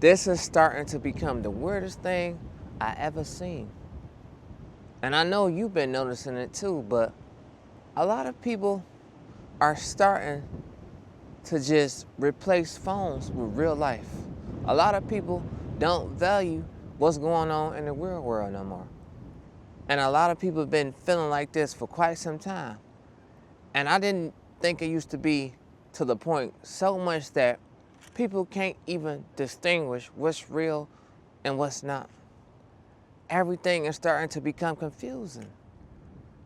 This is starting to become the weirdest thing I ever seen. And I know you've been noticing it too, but a lot of people are starting to just replace phones with real life. A lot of people don't value what's going on in the real world no more. And a lot of people have been feeling like this for quite some time. And I didn't think it used to be to the point so much that people can't even distinguish what's real and what's not. Everything is starting to become confusing.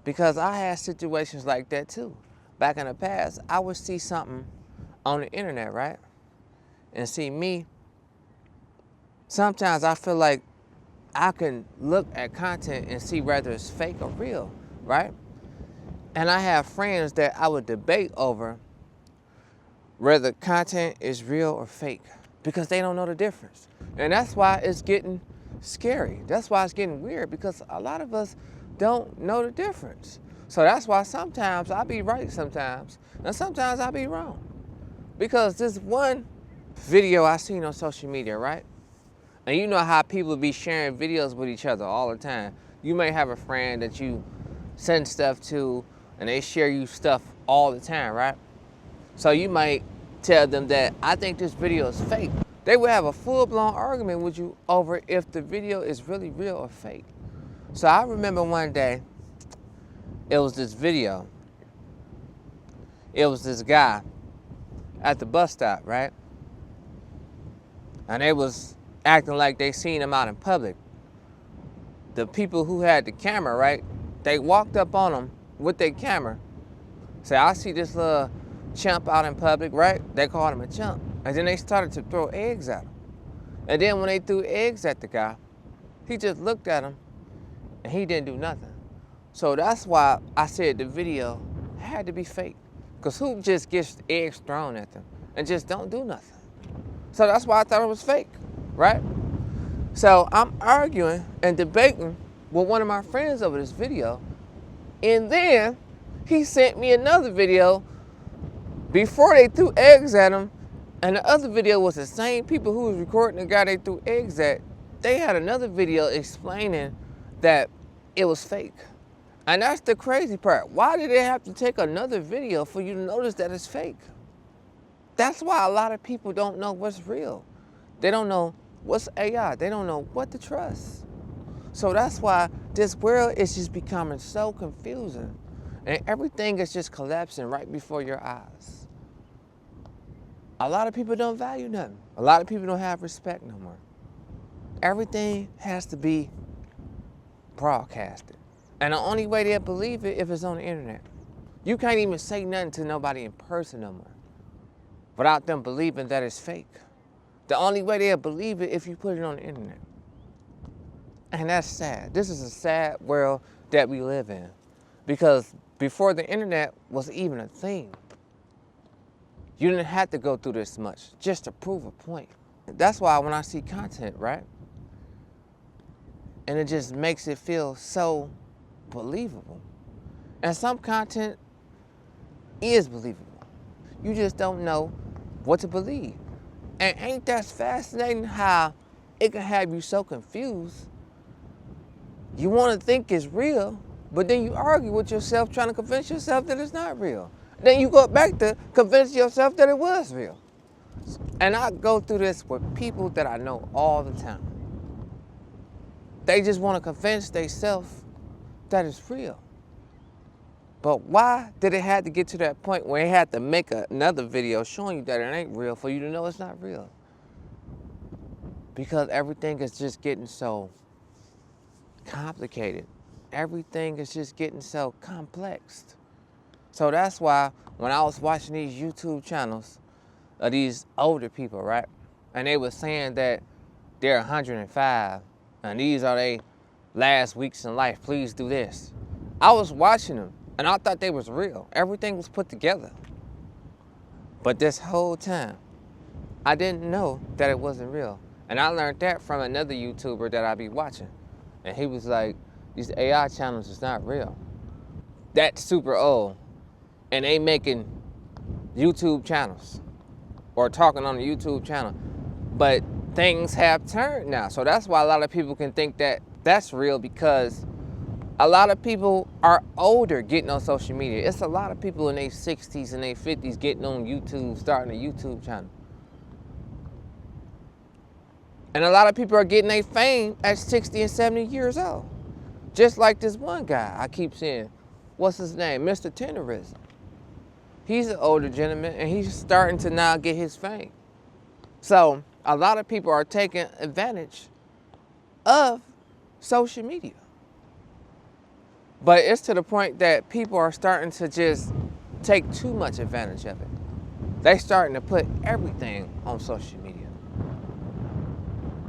Because I had situations like that too. Back in the past, I would see something on the internet, right? And see me, sometimes I feel like I can look at content and see whether it's fake or real, right? And I have friends that I would debate over whether content is real or fake because they don't know the difference. And that's why it's getting scary. That's why it's getting weird, because a lot of us don't know the difference. So that's why sometimes I be right sometimes, and sometimes I be wrong. Because this one video I seen on social media, right? And you know how people be sharing videos with each other all the time. You may have a friend that you send stuff to and they share you stuff all the time, right? So you might tell them that I think this video is fake. They will have a full-blown argument with you over if the video is really real or fake. So I remember one day, it was this video. It was this guy at the bus stop, right? And they was acting like they seen him out in public. The people who had the camera, right? They walked up on him with their camera. Say, I see this little chump out in public, right? They called him a chump. And then they started to throw eggs at him. And then when they threw eggs at the guy, he just looked at him and he didn't do nothing. So that's why I said the video had to be fake. Because who just gets eggs thrown at them and just don't do nothing? So that's why I thought it was fake, right? So I'm arguing and debating with one of my friends over this video. And then he sent me another video before they threw eggs at him. And the other video was the same people who was recording the guy they threw eggs at. They had another video explaining that it was fake. And that's the crazy part. Why did they have to take another video for you to notice that it's fake? That's why a lot of people don't know what's real. They don't know what's AI. They don't know what to trust. So that's why this world is just becoming so confusing. And everything is just collapsing right before your eyes. A lot of people don't value nothing. A lot of people don't have respect no more. Everything has to be broadcasted. And the only way they'll believe it if it's on the internet. You can't even say nothing to nobody in person no more without them believing that it's fake. The only way they'll believe it if you put it on the internet. And that's sad. This is a sad world that we live in. Because before the internet was even a thing, you didn't have to go through this much just to prove a point. That's why when I see content, right? And it just makes it feel so believable. And some content is believable. You just don't know what to believe. And ain't that fascinating how it can have you so confused? You want to think it's real, but then you argue with yourself trying to convince yourself that it's not real. Then you go back to convince yourself that it was real. And I go through this with people that I know all the time. They just want to convince themselves that it's real. But why did it have to get to that point where it had to make another video showing you that it ain't real for you to know it's not real? Because everything is just getting so complicated. Everything is just getting so complex. So that's why when I was watching these YouTube channels of these older people, right? And they were saying that they're 105 and these are their last weeks in life. Please do this. I was watching them and I thought they was real. Everything was put together. But this whole time, I didn't know that it wasn't real. And I learned that from another YouTuber that I be watching. And he was like, these AI channels is not real. That's super old. And they making YouTube channels or talking on a YouTube channel. But things have turned now. So that's why a lot of people can think that that's real, because a lot of people are older getting on social media. It's a lot of people in their 60s and their 50s getting on YouTube, starting a YouTube channel. And a lot of people are getting their fame at 60 and 70 years old. Just like this one guy I keep seeing. What's his name? Mr. Tenderism. He's an older gentleman and he's starting to now get his fame. So a lot of people are taking advantage of social media. But it's to the point that people are starting to just take too much advantage of it. They're starting to put everything on social media.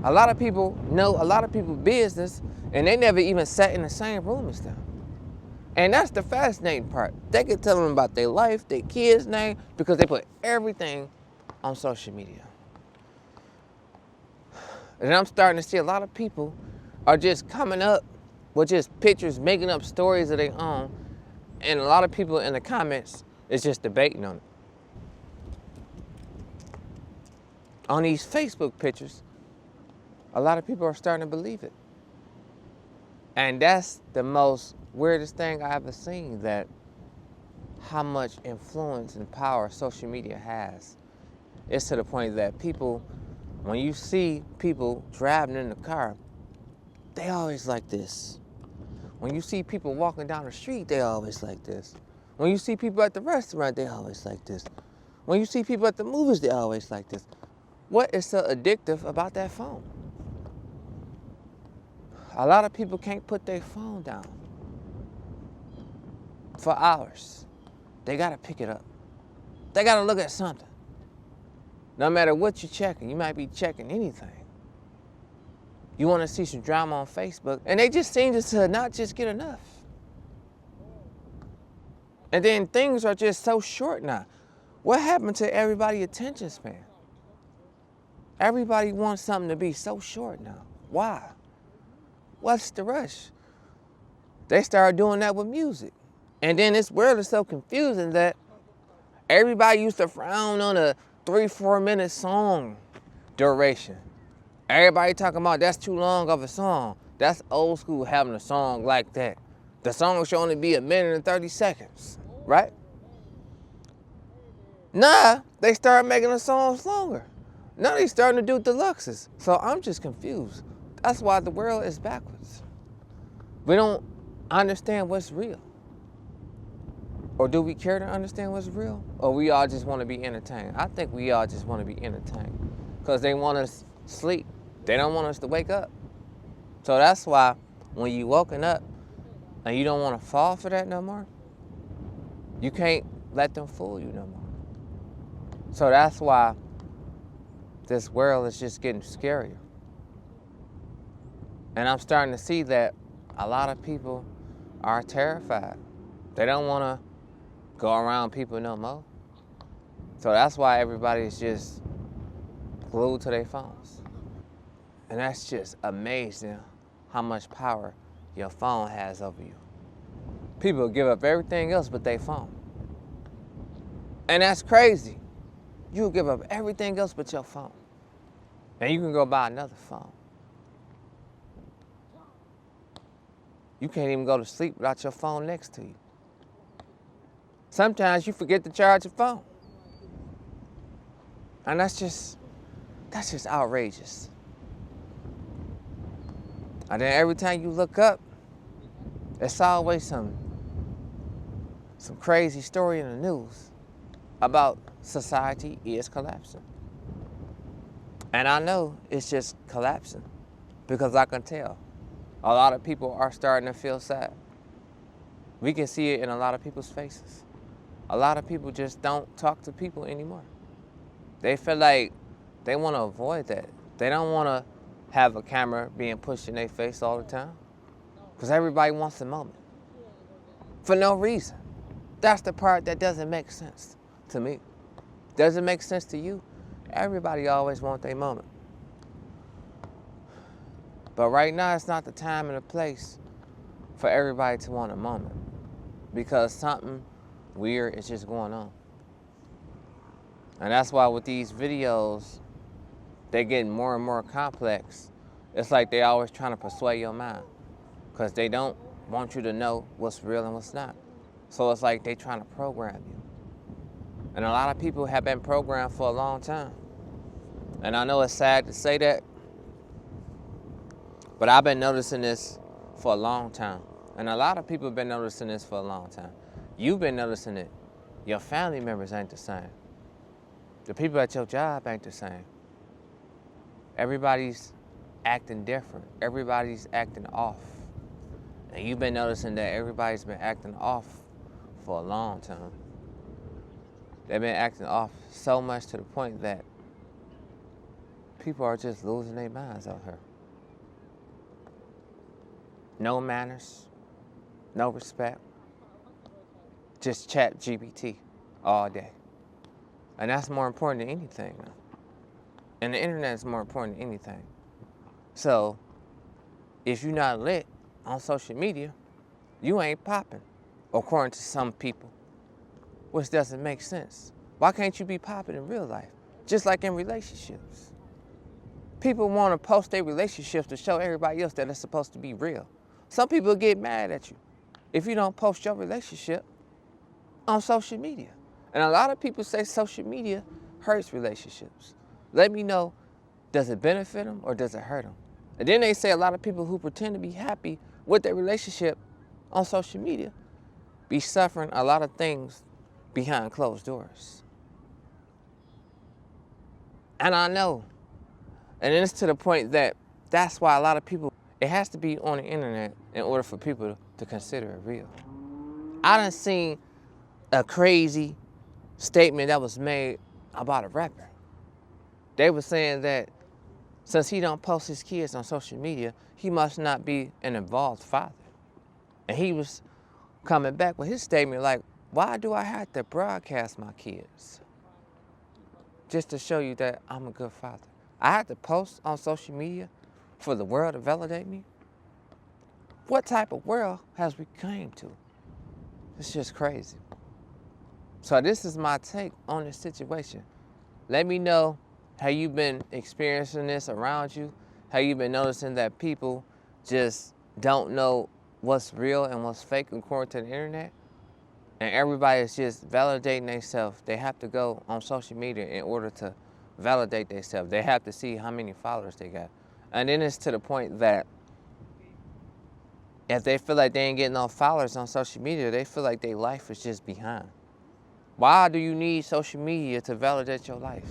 A lot of people know a lot of people's business and they never even sat in the same room as them. And that's the fascinating part. They can tell them about their life, their kids' name, because they put everything on social media. And I'm starting to see a lot of people are just coming up with just pictures, making up stories of their own. And a lot of people in the comments is just debating on it. On these Facebook pictures, a lot of people are starting to believe it. And that's the most weirdest thing I ever seen, that how much influence and power social media has. It's to the point that people, when you see people driving in the car, they always like this. When you see people walking down the street, they always like this. When you see people at the restaurant, they always like this. When you see people at the movies, they always like this. What is so addictive about that phone? A lot of people can't put their phone down for hours. They gotta pick it up. They gotta look at something. No matter what you're checking, you might be checking anything. You wanna see some drama on Facebook, and they just seem to not just get enough. And then things are just so short now. What happened to everybody's attention span? Everybody wants something to be so short now. Why? What's the rush? They started doing that with music. And then this world is so confusing that everybody used to frown on a 3-4 minute song duration. Everybody talking about that's too long of a song. That's old school having a song like that. The song should only be 1 minute and 30 seconds, right? Nah, they started making the songs longer. Now they starting to do deluxes. So I'm just confused. That's why the world is backwards. We don't understand what's real. Or do we care to understand what's real? Or we all just want to be entertained? I think we all just want to be entertained because they want us to sleep. They don't want us to wake up. So that's why when you woken up and you don't want to fall for that no more, you can't let them fool you no more. So that's why this world is just getting scarier. And I'm starting to see that a lot of people are terrified. They don't want to go around people no more. So that's why everybody's just glued to their phones. And that's just amazing how much power your phone has over you. People give up everything else but their phone. And that's crazy. You give up everything else but your phone. And you can go buy another phone. You can't even go to sleep without your phone next to you. Sometimes you forget to charge your phone. And that's just outrageous. And then every time you look up, it's always some crazy story in the news about society is collapsing. And I know it's just collapsing because I can tell. A lot of people are starting to feel sad. We can see it in a lot of people's faces. A lot of people just don't talk to people anymore. They feel like they want to avoid that. They don't want to have a camera being pushed in their face all the time because everybody wants a moment for no reason. That's the part that doesn't make sense to me. Does it make sense to you? Everybody always wants their moment. But right now, it's not the time and the place for everybody to want a moment because something weird is just going on. And that's why with these videos, they're getting more and more complex. It's like they always trying to persuade your mind because they don't want you to know what's real and what's not. So it's like they trying to program you. And a lot of people have been programmed for a long time. And I know it's sad to say that, but I've been noticing this for a long time. And a lot of people have been noticing this for a long time. You've been noticing it. Your family members ain't the same. The people at your job ain't the same. Everybody's acting different. Everybody's acting off. And you've been noticing that everybody's been acting off for a long time. They've been acting off so much to the point that people are just losing their minds out here. No manners, no respect, just ChatGPT all day. And that's more important than anything now. And the internet is more important than anything. So if you're not lit on social media, you ain't popping, according to some people, which doesn't make sense. Why can't you be popping in real life? Just like in relationships. People want to post their relationships to show everybody else that it's supposed to be real. Some people get mad at you if you don't post your relationship on social media. And a lot of people say social media hurts relationships. Let me know, does it benefit them or does it hurt them? And then they say a lot of people who pretend to be happy with their relationship on social media be suffering a lot of things behind closed doors. And I know. And it's to the point that that's why a lot of people, it has to be on the internet in order for people to consider it real. I done seen a crazy statement that was made about a rapper. They were saying that since he don't post his kids on social media, he must not be an involved father. And he was coming back with his statement like, why do I have to broadcast my kids? Just to show you that I'm a good father. I have to post on social media for the world to validate me? What type of world has we came to? It's just crazy. So this is my take on this situation. Let me know how you've been experiencing this around you, how you've been noticing that people just don't know what's real and what's fake according to the internet. And everybody is just validating themselves. They have to go on social media in order to validate themselves. They have to see how many followers they got. And then it's to the point that if they feel like they ain't getting no followers on social media, they feel like their life is just behind. Why do you need social media to validate your life?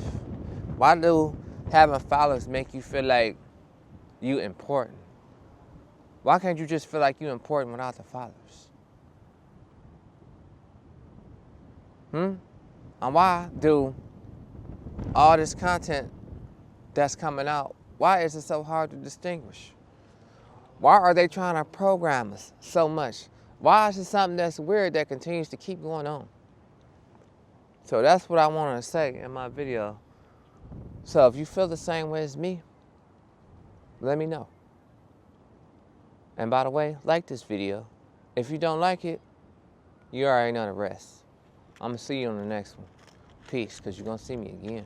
Why do having followers make you feel like you important? Why can't you just feel like you important without the followers? And why do all this content that's coming out, why is it so hard to distinguish? Why are they trying to program us so much? Why is it something that's weird that continues to keep going on? So that's what I wanted to say in my video. So if you feel the same way as me, let me know. And by the way, like this video. If you don't like it, you already know the rest. I'm gonna see you on the next one. Peace, because you're gonna see me again.